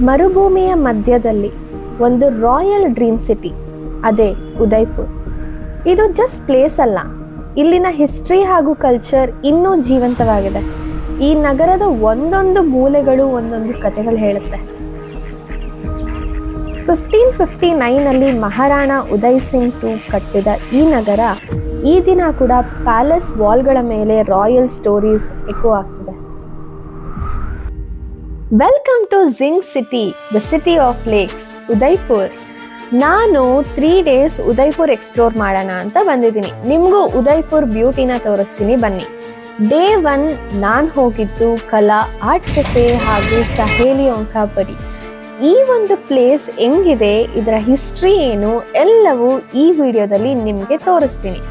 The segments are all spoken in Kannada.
ಮರುಭೂಮಿಯ ಮಧ್ಯದಲ್ಲಿ ಒಂದು ರಾಯಲ್ ಡ್ರೀಮ್ ಸಿಟಿ, ಅದೇ ಉದಯ್ಪುರ್. ಇದು ಜಸ್ಟ್ ಪ್ಲೇಸ್ ಅಲ್ಲ, ಇಲ್ಲಿನ ಹಿಸ್ಟ್ರಿ ಹಾಗೂ ಕಲ್ಚರ್ ಇನ್ನೂ ಜೀವಂತವಾಗಿದೆ. ಈ ನಗರದ ಒಂದೊಂದು ಮೂಲೆಗಳು ಒಂದೊಂದು ಕಥೆಗಳು ಹೇಳುತ್ತೆ. 1559 ಮಹಾರಾಣ ಉದಯ್ ಸಿಂಗ್ II ಕಟ್ಟಿದ ಈ ನಗರ ಈ ದಿನ ಕೂಡ ಪ್ಯಾಲೇಸ್ ವಾಲ್ಗಳ ಮೇಲೆ ರಾಯಲ್ ಸ್ಟೋರೀಸ್ ಎಕೋ ಆಗ್ತಿದೆ. ವೆಲ್ಕಮ್ ಟು ಜಿಂಗ್ city, the city of lakes, Udaipur. ನಾನು 3 days ಉದಯ್ಪುರ್ ಎಕ್ಸ್ಪ್ಲೋರ್ ಮಾಡೋಣ ಅಂತ ಬಂದಿದ್ದೀನಿ. ನಿಮಗೂ ಉದಯ್ಪುರ್ ಬ್ಯೂಟಿನ ತೋರಿಸ್ತೀನಿ, ಬನ್ನಿ. Day 1 ನಾನು ಹೋಗಿದ್ದು ಕಲಾ ಆರ್ಟ್ ಕೆಫೆ ಹಾಗೂ ಸಹೇಲಿ ಓಂಕಾಪುರಿ. ಈ ಒಂದು ಪ್ಲೇಸ್ ಹೆಂಗಿದೆ, ಇದರ ಹಿಸ್ಟ್ರಿ ಏನು, ಎಲ್ಲವೂ ಈ ವಿಡಿಯೋದಲ್ಲಿ ನಿಮಗೆ ತೋರಿಸ್ತೀನಿ.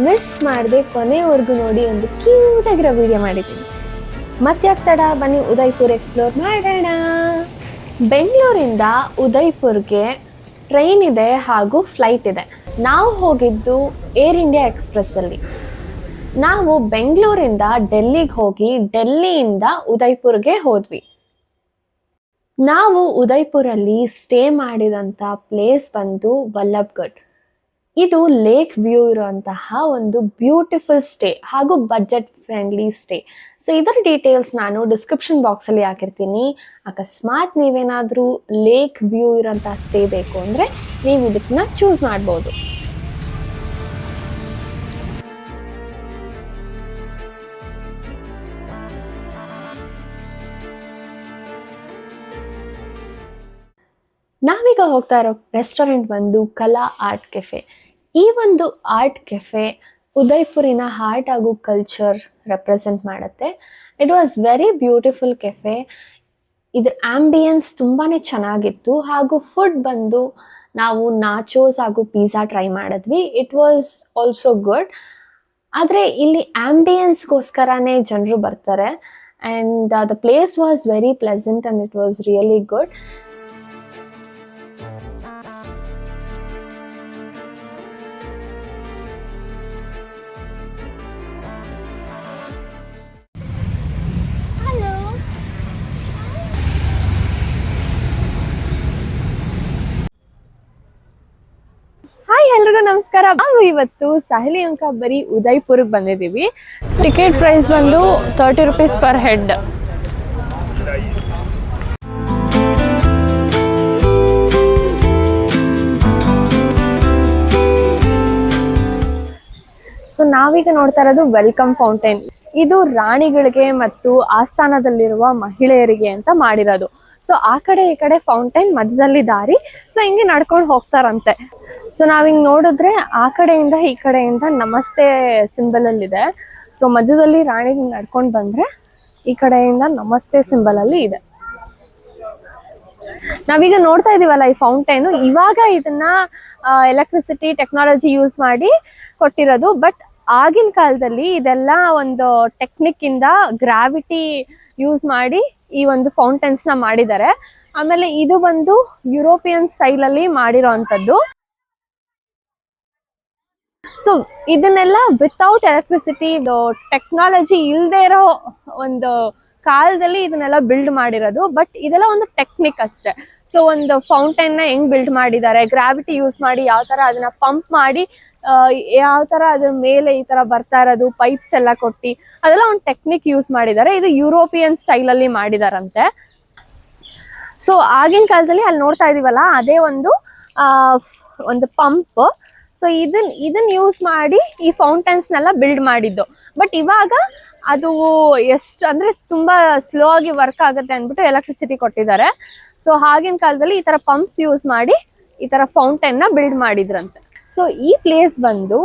ಮಿಸ್ ಮಾಡದೆ ಕೊನೆವರೆಗೂ ನೋಡಿ, ಒಂದು ಕ್ಯೂಟ್ ಆಗಿರೋ ವಿಡಿಯೋ ಮಾಡಿದ್ದೀನಿ. ಮತ್ತ್ಯಾಕೆ ತಡ, ಬನ್ನಿ ಉದಯ್ಪುರ್ ಎಕ್ಸ್ಪ್ಲೋರ್ ಮಾಡೋಣ. ಬೆಂಗಳೂರಿಂದ ಉದಯ್ಪುರ್ಗೆ ಟ್ರೈನ್ ಇದೆ ಹಾಗೂ ಫ್ಲೈಟ್ ಇದೆ. ನಾವು ಹೋಗಿದ್ದು ಏರ್ ಇಂಡಿಯಾ ಎಕ್ಸ್ಪ್ರೆಸ್ಸಲ್ಲಿ. ನಾವು ಬೆಂಗಳೂರಿಂದ ಡೆಲ್ಲಿಗೆ ಹೋಗಿ ಡೆಲ್ಲಿಯಿಂದ ಉದಯ್ಪುರ್ಗೆ ಹೋದ್ವಿ. ನಾವು ಉದಯ್ಪುರಲ್ಲಿ ಸ್ಟೇ ಮಾಡಿದಂಥ ಪ್ಲೇಸ್ ಬಂದು ವಲ್ಲಭ್ಗಢ್. ಇದು ಲೇಕ್ ವ್ಯೂ ಇರುವಂತಹ ಒಂದು ಬ್ಯೂಟಿಫುಲ್ ಸ್ಟೇ ಹಾಗೂ ಬಜೆಟ್ ಫ್ರೆಂಡ್ಲಿ ಸ್ಟೇ. ಸೊ ಇದರ ಡೀಟೇಲ್ಸ್ ನಾನು ಡಿಸ್ಕ್ರಿಪ್ಷನ್ ಬಾಕ್ಸಲ್ಲಿ ಹಾಕಿರ್ತೀನಿ. ಅಕಸ್ಮಾತ್ ನೀವೇನಾದರೂ ಲೇಕ್ ವ್ಯೂ ಇರೋಂಥ ಸ್ಟೇ ಬೇಕು ಅಂದರೆ ನೀವು ಇದನ್ನ ಚೂಸ್ ಮಾಡ್ಬೋದು. ನಾವೀಗ ಹೋಗ್ತಾ ಇರೋ ರೆಸ್ಟೋರೆಂಟ್ ಬಂದು ಕಲಾ ಆರ್ಟ್ ಕೆಫೆ. ಈ ಒಂದು ಆರ್ಟ್ ಕೆಫೆ ಉದಯ್ಪುರಿನ ಆರ್ಟ್ ಹಾಗೂ ಕಲ್ಚರ್ ರೆಪ್ರೆಸೆಂಟ್ ಮಾಡುತ್ತೆ. It was very beautiful cafe. ಇದ್ರ ಆಂಬಿಯನ್ಸ್ ತುಂಬಾ ಚೆನ್ನಾಗಿತ್ತು ಹಾಗೂ ಫುಡ್ ಬಂದು ನಾವು ನಾಚೋಸ್ ಹಾಗೂ ಪಿಜ್ಜಾ ಟ್ರೈ ಮಾಡಿದ್ವಿ. It was also good. ಆದರೆ ಇಲ್ಲಿ ಆಂಬಿಯನ್ಸ್ಗೋಸ್ಕರನೇ ಜನರು ಬರ್ತಾರೆ. And the place was very pleasant and it was really good. ಎಲ್ರಿಗೂ ನಮಸ್ಕಾರ. ನಾವು ಇವತ್ತು ಸಹೇಲಿ ಓಂಕಾಪುರಿ ಉದಯ್ಪುರ್ಗೆ ಬಂದಿದ್ದೀವಿ. ಟಿಕೆಟ್ ಪ್ರೈಸ್ ಬಂದು 30 rupees per head. ಸೊ ನಾವೀಗ ನೋಡ್ತಾ ಇರೋದು ವೆಲ್ಕಮ್ ಫೌಂಟೈನ್. ಇದು ರಾಣಿಗಳಿಗೆ ಮತ್ತು ಆಸ್ಥಾನದಲ್ಲಿರುವ ಮಹಿಳೆಯರಿಗೆ ಅಂತ ಮಾಡಿರೋದು. ಸೊ ಆ ಕಡೆ ಈ ಕಡೆ ಫೌಂಟೈನ್, ಮಧ್ಯದಲ್ಲಿ ದಾರಿ. ಸೊ ಹಿಂಗೆ ನಡ್ಕೊಂಡು ಹೋಗ್ತಾರಂತೆ. ಸೊ ನಾವ್ ಹಿಂಗ್ ನೋಡಿದ್ರೆ ಆ ಕಡೆಯಿಂದ ಈ ಕಡೆಯಿಂದ ನಮಸ್ತೆ ಸಿಂಬಲ್ ಅಲ್ಲಿ ಇದೆ. ಸೊ ಮಧ್ಯದಲ್ಲಿ ರಾಣಿ ಹಿಂಗ್ ನಡ್ಕೊಂಡು ಬಂದ್ರೆ ಈ ಕಡೆಯಿಂದ ನಮಸ್ತೆ ಸಿಂಬಲ್ ಅಲ್ಲಿ ಇದೆ. ನಾವೀಗ ನೋಡ್ತಾ ಇದೀವಲ್ಲ ಈ ಫೌಂಟೈನ್, ಇವಾಗ ಇದನ್ನ ಎಲೆಕ್ಟ್ರಿಸಿಟಿ ಟೆಕ್ನಾಲಜಿ ಯೂಸ್ ಮಾಡಿ ಕೊಟ್ಟಿರೋದು. ಬಟ್ ಆಗಿನ ಕಾಲದಲ್ಲಿ ಇದೆಲ್ಲ ಒಂದು ಟೆಕ್ನಿಕ್ ಇಂದ ಗ್ರಾವಿಟಿ ಯೂಸ್ ಮಾಡಿ ಈ ಒಂದು ಫೌಂಟೈನ್ಸ್ ನ ಮಾಡಿದ್ದಾರೆ. ಆಮೇಲೆ ಇದು ಬಂದು ಯುರೋಪಿಯನ್ ಸ್ಟೈಲ್ ಅಲ್ಲಿ ಮಾಡಿರೋ ಅಂಥದ್ದು. ಸೊ ಇದನ್ನೆಲ್ಲ ವಿತೌಟ್ ಎಲೆಕ್ಟ್ರಿಸಿಟಿ, ಟೆಕ್ನಾಲಜಿ ಇಲ್ಲದೆ ಇರೋ ಒಂದು ಕಾಲದಲ್ಲಿ ಇದನ್ನೆಲ್ಲ ಬಿಲ್ಡ್ ಮಾಡಿರೋದು. ಬಟ್ ಇದೆಲ್ಲ ಒಂದು ಟೆಕ್ನಿಕ್ ಅಷ್ಟೇ. ಸೊ ಒಂದು ಫೌಂಟೈನ್ ನ ಹೆಂಗ್ ಬಿಲ್ಡ್ ಮಾಡಿದ್ದಾರೆ, ಗ್ರಾವಿಟಿ ಯೂಸ್ ಮಾಡಿ ಯಾವ ತರ ಅದನ್ನ ಪಂಪ್ ಮಾಡಿ ಯಾವ ತರ ಅದ್ರ ಮೇಲೆ ಈ ತರ ಬರ್ತಾ ಇರೋದು, ಪೈಪ್ಸ್ ಎಲ್ಲ ಕೊಟ್ಟಿ ಅದೆಲ್ಲ ಒಂದು ಟೆಕ್ನಿಕ್ ಯೂಸ್ ಮಾಡಿದ್ದಾರೆ. ಇದು ಯುರೋಪಿಯನ್ ಸ್ಟೈಲ್ ಅಲ್ಲಿ ಮಾಡಿದಾರಂತೆ. ಸೊ ಆಗಿನ ಕಾಲದಲ್ಲಿ ಅಲ್ಲಿ ನೋಡ್ತಾ ಇದೀವಲ್ಲ, ಅದೇ ಒಂದು ಪಂಪ್. ಸೊ ಇದನ್ನ ಯೂಸ್ ಮಾಡಿ ಈ ಫೌಂಟೈನ್ಸ್ನೆಲ್ಲ ಬಿಲ್ಡ್ ಮಾಡಿದ್ದು. ಬಟ್ ಇವಾಗ ಅದು ಎಷ್ಟು ಅಂದ್ರೆ ತುಂಬಾ ಸ್ಲೋ ಆಗಿ ವರ್ಕ್ ಆಗುತ್ತೆ ಅಂದ್ಬಿಟ್ಟು ಎಲೆಕ್ಟ್ರಿಸಿಟಿ ಕೊಟ್ಟಿದ್ದಾರೆ. ಸೊ ಆಗಿನ ಕಾಲದಲ್ಲಿ ಈ ತರ ಪಂಪ್ಸ್ ಯೂಸ್ ಮಾಡಿ ಈ ತರ ಫೌಂಟೈನ್ ನ ಬಿಲ್ಡ್ ಮಾಡಿದ್ರಂತೆ. ಸೊ ಈ ಪ್ಲೇಸ್ ಬಂದು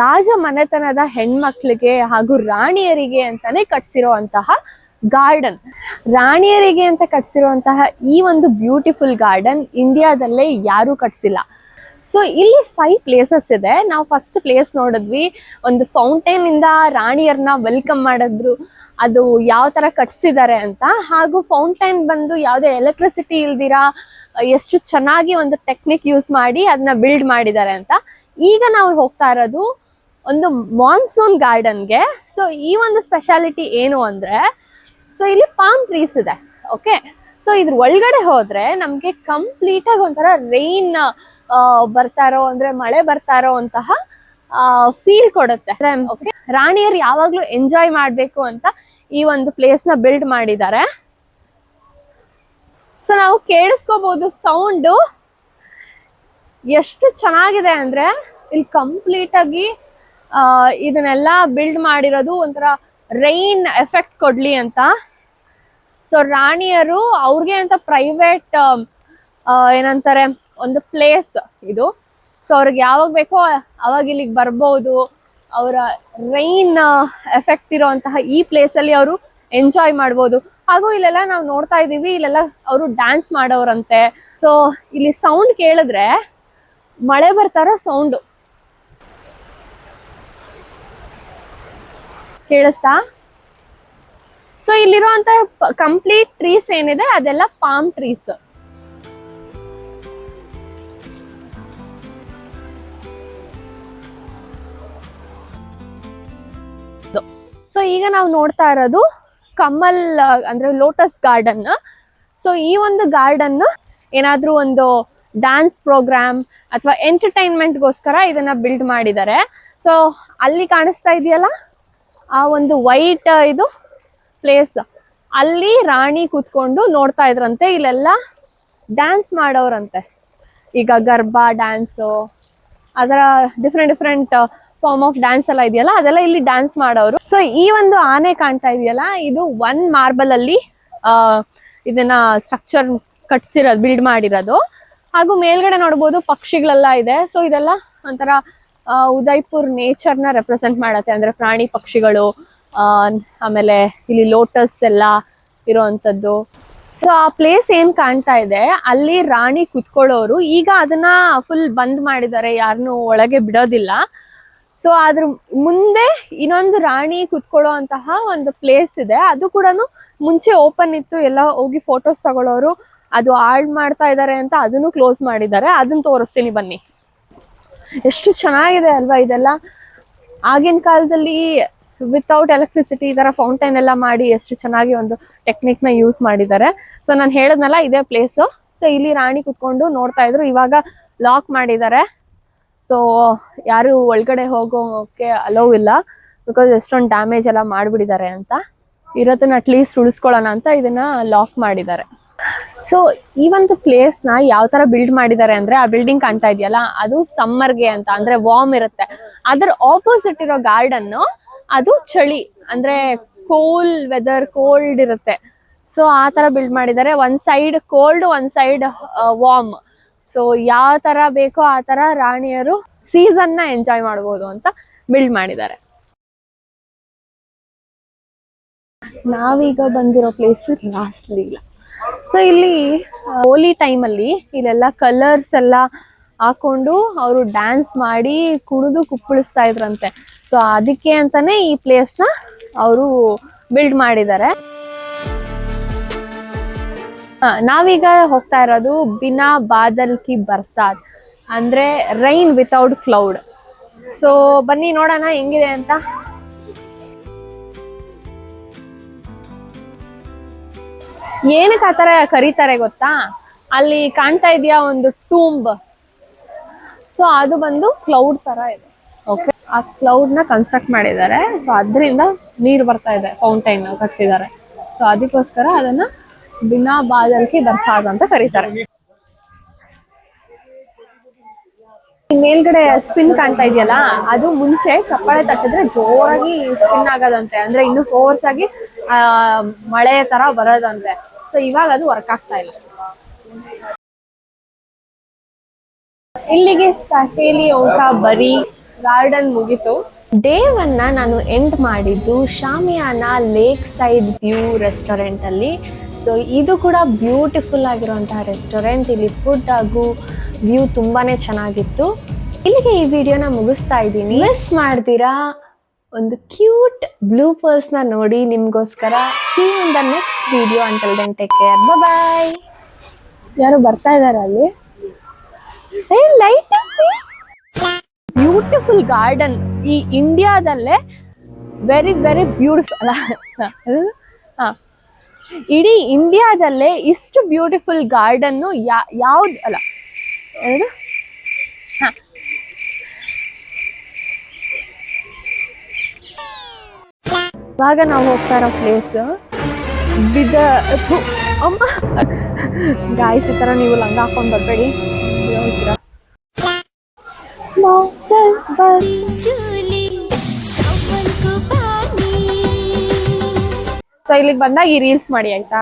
ರಾಜ ಮನೆತನದ ಹೆಣ್ಮಕ್ಳಿಗೆ ಹಾಗೂ ರಾಣಿಯರಿಗೆ ಅಂತಾನೆ ಕಟ್ಸಿರುವಂತಹ ಗಾರ್ಡನ್. ರಾಣಿಯರಿಗೆ ಅಂತ ಕಟ್ಸಿರುವಂತಹ ಈ ಒಂದು ಬ್ಯೂಟಿಫುಲ್ ಗಾರ್ಡನ್ ಇಂಡಿಯಾದಲ್ಲೇ ಯಾರೂ ಕಟ್ಸಿಲ್ಲ. ಸೊ ಇಲ್ಲಿ 5 places ಇದೆ. ನಾವು ಫಸ್ಟ್ ಪ್ಲೇಸ್ ನೋಡಿದ್ವಿ, ಒಂದು ಫೌಂಟೈನ್ ಇಂದ ರಾಣಿಯರ್ನ ವೆಲ್ಕಮ್ ಮಾಡಿದ್ರು, ಅದು ಯಾವ ತರ ಕಟ್ಸಿದ್ದಾರೆ ಅಂತ. ಹಾಗೂ ಫೌಂಟೈನ್ ಬಂದು ಯಾವುದೇ ಎಲೆಕ್ಟ್ರಿಸಿಟಿ ಇಲ್ದಿರಾ ಎಷ್ಟು ಚೆನ್ನಾಗಿ ಒಂದು ಟೆಕ್ನಿಕ್ ಯೂಸ್ ಮಾಡಿ ಅದನ್ನ ಬಿಲ್ಡ್ ಮಾಡಿದ್ದಾರೆ ಅಂತ. ಈಗ ನಾವು ಹೋಗ್ತಾ ಇರೋದು ಒಂದು ಮಾನ್ಸೂನ್ ಗಾರ್ಡನ್ಗೆ. ಸೊ ಈ ಒಂದು ಸ್ಪೆಷಾಲಿಟಿ ಏನು ಅಂದ್ರೆ, ಸೊ ಇಲ್ಲಿ ಪಾಮ್ ಟ್ರೀಸ್ ಇದೆ. ಓಕೆ, ಸೊ ಇದ್ರ ಒಳಗಡೆ ಹೋದ್ರೆ ನಮ್ಗೆ ಕಂಪ್ಲೀಟ್ ಆಗಿ ಒಂಥರ ರೈನ್ ಬರ್ತಾ ಇರೋ ಅಂದ್ರೆ ಮಳೆ ಬರ್ತಾ ಇರೋ ಅಂತಹ ಫೀಲ್ ಕೊಡುತ್ತೆ. ರಾಣಿಯರು ಯಾವಾಗ್ಲೂ ಎಂಜಾಯ್ ಮಾಡ್ಬೇಕು ಅಂತ ಈ ಒಂದು ಪ್ಲೇಸ್ ನ ಬಿಲ್ಡ್ ಮಾಡಿದ್ದಾರೆ. ಸೊ ನಾವು ಕೇಳಿಸ್ಕೋಬಹುದು ಸೌಂಡು ಎಷ್ಟು ಚೆನ್ನಾಗಿದೆ ಅಂದ್ರೆ ಇಲ್ಲಿ ಕಂಪ್ಲೀಟ್ ಆಗಿ ಇದನ್ನೆಲ್ಲ ಬಿಲ್ಡ್ ಮಾಡಿರೋದು ಒಂಥರ ರೈನ್ ಎಫೆಕ್ಟ್ ಕೊಡ್ಲಿ ಅಂತ. ಸೊ ರಾಣಿಯರು ಅವ್ರಿಗೆ ಅಂತ ಪ್ರೈವೇಟ್ ಏನಂತಾರೆ ಒಂದು ಪ್ಲೇಸ್ ಇದು. ಸೊ ಅವ್ರಿಗೆ ಯಾವಾಗ ಬೇಕೋ ಅವಾಗ ಇಲ್ಲಿಗೆ ಬರ್ಬೋದು. ಅವರ ರೈನ್ ಎಫೆಕ್ಟ್ ಇರೋಂತಹ ಈ ಪ್ಲೇಸ್ ಅಲ್ಲಿ ಅವರು ಎಂಜಾಯ್ ಮಾಡ್ಬೋದು. ಹಾಗೂ ಇಲ್ಲೆಲ್ಲ ನಾವು ನೋಡ್ತಾ ಇದೀವಿ, ಇಲ್ಲೆಲ್ಲ ಅವರು ಡ್ಯಾನ್ಸ್ ಮಾಡೋರಂತೆ. ಸೊ ಇಲ್ಲಿ ಸೌಂಡ್ ಕೇಳಿದ್ರೆ ಮಳೆ ಬರ್ತಾರೋ ಸೌಂಡ್ ಕೇಳಿಸ್ತಾ? ಸೊ ಇಲ್ಲಿರುವಂತ ಕಂಪ್ಲೀಟ್ ಟ್ರೀಸ್ ಏನಿದೆ ಅದೆಲ್ಲ ಪಾಮ್ ಟ್ರೀಸ್. ಸೊ ಈಗ ನಾವು ನೋಡ್ತಾ ಇರೋದು ಕಮಲ್ ಅಂದ್ರೆ ಲೋಟಸ್ ಗಾರ್ಡನ್. ಸೊ ಈ ಒಂದು ಗಾರ್ಡನ್ ಏನಾದ್ರೂ ಒಂದು ಡ್ಯಾನ್ಸ್ ಪ್ರೋಗ್ರಾಮ್ ಅಥವಾ ಎಂಟರ್ಟೈನ್ಮೆಂಟ್ಗೋಸ್ಕರ ಇದನ್ನ ಬಿಲ್ಡ್ ಮಾಡಿದ್ದಾರೆ. ಸೊ ಅಲ್ಲಿ ಕಾಣಿಸ್ತಾ ಇದೆಯಲ್ಲ ಆ ಒಂದು ವೈಟ್ ಇದು ಪ್ಲೇಸ್, ಅಲ್ಲಿ ರಾಣಿ ಕೂತ್ಕೊಂಡು ನೋಡ್ತಾ ಇದ್ರಂತೆ. ಇಲ್ಲೆಲ್ಲ ಡ್ಯಾನ್ಸ್ ಮಾಡೋರಂತೆ. ಈಗ ಗರ್ಬಾ ಡ್ಯಾನ್ಸು, ಅದರ ಡಿಫ್ರೆಂಟ್ ಫಾರ್ಮ್ ಆಫ್ ಡ್ಯಾನ್ಸ್ ಎಲ್ಲ ಇದೆಯಲ್ಲ ಅದೆಲ್ಲ ಇಲ್ಲಿ ಡ್ಯಾನ್ಸ್ ಮಾಡೋರು. ಸೊ ಈ ಒಂದು ಆನೆ ಕಾಣ್ತಾ ಇದೆಯಲ್ಲ ಇದು 1 ಮಾರ್ಬಲ್ ಅಲ್ಲಿ ಇದನ್ನ ಸ್ಟ್ರಕ್ಚರ್ ಕಟ್ಸಿರೋದು, ಬಿಲ್ಡ್ ಮಾಡಿರೋದು. ಹಾಗೂ ಮೇಲ್ಗಡೆ ನೋಡ್ಬೋದು ಪಕ್ಷಿಗಳೆಲ್ಲ ಇದೆ. ಸೊ ಇದೆಲ್ಲ ಒಂಥರ ಉದಯ್ಪುರ್ ನೇಚರ್ನ ರೆಪ್ರೆಸೆಂಟ್ ಮಾಡತ್ತೆ, ಅಂದ್ರೆ ಪ್ರಾಣಿ ಪಕ್ಷಿಗಳು. ಆಮೇಲೆ ಇಲ್ಲಿ ಲೋಟಸ್ ಎಲ್ಲ ಇರೋವಂಥದ್ದು. ಸೊ ಆ ಪ್ಲೇಸ್ ಏನ್ ಕಾಣ್ತಾ ಇದೆ ಅಲ್ಲಿ ರಾಣಿ ಕುತ್ಕೊಳ್ಳೋರು. ಈಗ ಅದನ್ನ ಫುಲ್ ಬಂದ್ ಮಾಡಿದ್ದಾರೆ, ಯಾರನ್ನು ಒಳಗೆ ಬಿಡೋದಿಲ್ಲ. ಸೊ ಅದ್ರ ಮುಂದೆ ಇನ್ನೊಂದು ರಾಣಿ ಕುತ್ಕೊಳ್ಳೋ ಅಂತಹ ಒಂದು ಪ್ಲೇಸ್ ಇದೆ, ಅದು ಕೂಡ ಮುಂಚೆ ಓಪನ್ ಇತ್ತು, ಎಲ್ಲ ಹೋಗಿ ಫೋಟೋಸ್ ತಗೊಳ್ಳೋರು. ಅದು ಹಾಳ್ ಮಾಡ್ತಾ ಇದ್ದಾರೆ ಅಂತ ಅದನ್ನು ಕ್ಲೋಸ್ ಮಾಡಿದ್ದಾರೆ. ಅದನ್ನ ತೋರಿಸ್ತೀನಿ ಬನ್ನಿ. ಎಷ್ಟು ಚೆನ್ನಾಗಿದೆ ಅಲ್ವಾ ಇದೆಲ್ಲ. ಆಗಿನ ಕಾಲದಲ್ಲಿ ವಿತೌಟ್ ಎಲೆಕ್ಟ್ರಿಸಿಟಿ ಈ ತರ ಫೌಂಟೈನ್ ಎಲ್ಲ ಮಾಡಿ ಎಷ್ಟು ಚೆನ್ನಾಗಿ ಒಂದು ಟೆಕ್ನಿಕ್ ನ ಯೂಸ್ ಮಾಡಿದ್ದಾರೆ. ಸೊ ನಾನು ಹೇಳದ್ನಲ್ಲ ಇದೇ ಪ್ಲೇಸ್. ಸೊ ಇಲ್ಲಿ ರಾಣಿ ಕುತ್ಕೊಂಡು ನೋಡ್ತಾ ಇದ್ರು, ಇವಾಗ ಲಾಕ್ ಮಾಡಿದ್ದಾರೆ. ಸೊ ಯಾರು ಒಳಗಡೆ ಹೋಗೋಕೆ ಅಲೋ ಇಲ್ಲ, ಬಿಕಾಸ್ ಎಷ್ಟೊಂದು ಡ್ಯಾಮೇಜ್ ಎಲ್ಲ ಮಾಡ್ಬಿಟ್ಟಿದ್ದಾರೆ ಅಂತ. ಇರೋದನ್ನ ಅಟ್ಲೀಸ್ಟ್ ಉಳಿಸ್ಕೊಳ್ಳೋಣ ಅಂತ ಇದನ್ನ ಲಾಕ್ ಮಾಡಿದ್ದಾರೆ. ಸೊ ಈ ಒಂದು ಪ್ಲೇಸ್ ನ ಯಾವ ತರ ಬಿಲ್ಡ್ ಮಾಡಿದ್ದಾರೆ ಅಂದ್ರೆ, ಆ ಬಿಲ್ಡಿಂಗ್ ಕಾಣ್ತಾ ಇದೆಯಲ್ಲ ಅದು ಸಮ್ಮರ್ಗೆ ಅಂತ, ಅಂದ್ರೆ ವಾರ್ಮ್ ಇರುತ್ತೆ. ಅದ್ರ ಆಪೋಸಿಟ್ ಇರೋ ಗಾರ್ಡನ್ ಅದು ಚಳಿ, ಅಂದ್ರೆ ಕೂಲ್ ವೆದರ್, ಕೋಲ್ಡ್ ಇರುತ್ತೆ. ಸೊ ಆ ತರ ಬಿಲ್ಡ್ ಮಾಡಿದ್ದಾರೆ. ಒಂದ್ ಸೈಡ್ ಕೋಲ್ಡ್, ಒಂದ್ ಸೈಡ್ ವಾರ್ಮ್. ಸೊ ಯಾವ ತರ ಬೇಕೋ ಆ ತರ ರಾಣಿಯರು ಸೀಸನ್ ನ ಎಂಜಾಯ್ ಮಾಡಬಹುದು ಅಂತ ಬಿಲ್ಡ್ ಮಾಡಿದ್ದಾರೆ. ನಾವೀಗ ಬಂದಿರೋ ಪ್ಲೇಸ್ ರಾಸ್ಲೀಲಾ. ಸೊ ಇಲ್ಲಿ ಹೋಲಿ ಟೈಮ್ ಅಲ್ಲಿ ಇಲ್ಲೆಲ್ಲ ಕಲರ್ಸ್ ಎಲ್ಲ ಹಾಕೊಂಡು ಅವರು ಡ್ಯಾನ್ಸ್ ಮಾಡಿ ಕುಣಿದು ಕುಪ್ಪಳಿಸ್ತಾ ಇದ್ರಂತೆ. ಸೊ ಅದಕ್ಕೆ ಅಂತಾನೆ ಈ ಪ್ಲೇಸ್ ನ ಅವರು ಬಿಲ್ಡ್ ಮಾಡಿದ್ದಾರೆ. ನಾವೀಗ ಹೋಗ್ತಾ ಇರೋದು ಬಿನಾ ಬಾದಲ್ ಕಿ ಬರ್ಸಾತ್, ಅಂದ್ರೆ ರೈನ್ ವಿತೌಟ್ ಕ್ಲೌಡ್. ಸೊ ಬನ್ನಿ ನೋಡೋಣ ಹೆಂಗಿದೆ ಅಂತ. ಏನಕ್ಕೆ ಆ ತರ ಕರೀತಾರೆ ಗೊತ್ತಾ? ಅಲ್ಲಿ ಕಾಣ್ತಾ ಇದೆಯಾ ಒಂದು ಟೂಂಬ್. ಸೊ ಅದು ಬಂದು ಕ್ಲೌಡ್ ತರ ಇದೆ. ಓಕೆ, ಆ ಕ್ಲೌಡ್ ನ ಕನ್ಸ್ಟ್ರಕ್ಟ್ ಮಾಡಿದ್ದಾರೆ. ಸೊ ಅದರಿಂದ ನೀರು ಬರ್ತಾ ಇದೆ, ಫೌಂಟೈನ್ ಕಟ್ಟಿದ್ದಾರೆ. ಸೊ ಅದಕ್ಕೋಸ್ಕರ ಅದನ್ನ ಬಿನಾ ಬಾದಲ್ ಕಿ ಬರ್ಸಾತ್ ಅಂತ ಕರೀತಾರೆ. ಮೇಲ್ಗಡೆ ಸ್ಪಿನ್ ಕಾಣ್ತಾ ಇದೆಯಲ್ಲ ಅದು ಮುಂಚೆ ಚಪ್ಪಾಳೆ ತಟ್ಟಿದ್ರೆ ಜೋರಾಗಿ ಸ್ಪಿನ್ ಆಗೋದಂತೆ, ಅಂದ್ರೆ ಇನ್ನು ಫೋರ್ಸ್ ಆಗಿ ಮಳೆ ತರ ಬರೋದಂತೆ. ಸೊ ಇವಾಗ ಅದು ವರ್ಕ್ ಆಗ್ತಾ ಇಲ್ಲ. ಇಲ್ಲಿಗೆ ಸಹೇಲಿ ಓಟ ಬರೀ ಗಾರ್ಡನ್ ಮುಗಿತು. ಡೇ 1 ನಾನು ಎಂಡ್ ಮಾಡಿದ್ದು ಶಾಮಿಯಾನ ಲೇಕ್ ಸೈಡ್ ವ್ಯೂ ರೆಸ್ಟೋರೆಂಟ್ ಅಲ್ಲಿ. ಸೊ ಇದು ಕೂಡ ಬ್ಯೂಟಿಫುಲ್ ಆಗಿರುವಂತಹ ರೆಸ್ಟೋರೆಂಟ್. ಇಲ್ಲಿ ಫುಡ್ ಹಾಗೂ ವ್ಯೂ ತುಂಬಾನೇ ಚೆನ್ನಾಗಿತ್ತು. ಇಲ್ಲಿಗೆ ಈ ವಿಡಿಯೋನ ಮುಗಿಸ್ತಾ ಇದ್ದೀನಿ. ಮಿಸ್ ಮಾಡ್ತೀರಾ ಒಂದು ಕ್ಯೂಟ್ ಬ್ಲೂಪರ್ಸ್ ನ ನೋಡಿ ನಿಮ್ಗೋಸ್ಕರ. See you in the next video. Until then take care, bye. ಯಾರು ಬರ್ತಾ ಇದಾರೆ ಅಲ್ಲಿ? ಲೈಟ್ ಬ್ಯೂಟಿಫುಲ್ ಗಾರ್ಡನ್ ಈ ಇಂಡಿಯಾದಲ್ಲೇ ವೆರಿ ವೆರಿ ಬ್ಯೂಟಿಫುಲ್. ಇಡೀ ಇಂಡಿಯಾದಲ್ಲೇ ಇಷ್ಟು ಬ್ಯೂಟಿಫುಲ್ ಗಾರ್ಡನ್ನು ಯಾವ್ದು ಅಲ್ಲ ಏನು ಹಾ ಇವಾಗ ನಾವು ಹೋಗ್ತಾ ಇರೋ ಪ್ಲೇಸ್ ಅಮ್ಮ ಗಾಯ್ಸ್ ಈ ತರ ನೀವು ಲಂಗ ಹಾಕೊಂಡ್ ಬರ್ಬೇಡಿ ಸೊ ಇಲ್ಲಿಗೆ ಬಂದಾಗ ಈ ರೀಲ್ಸ್ ಮಾಡಿ ಆಯ್ತಾ.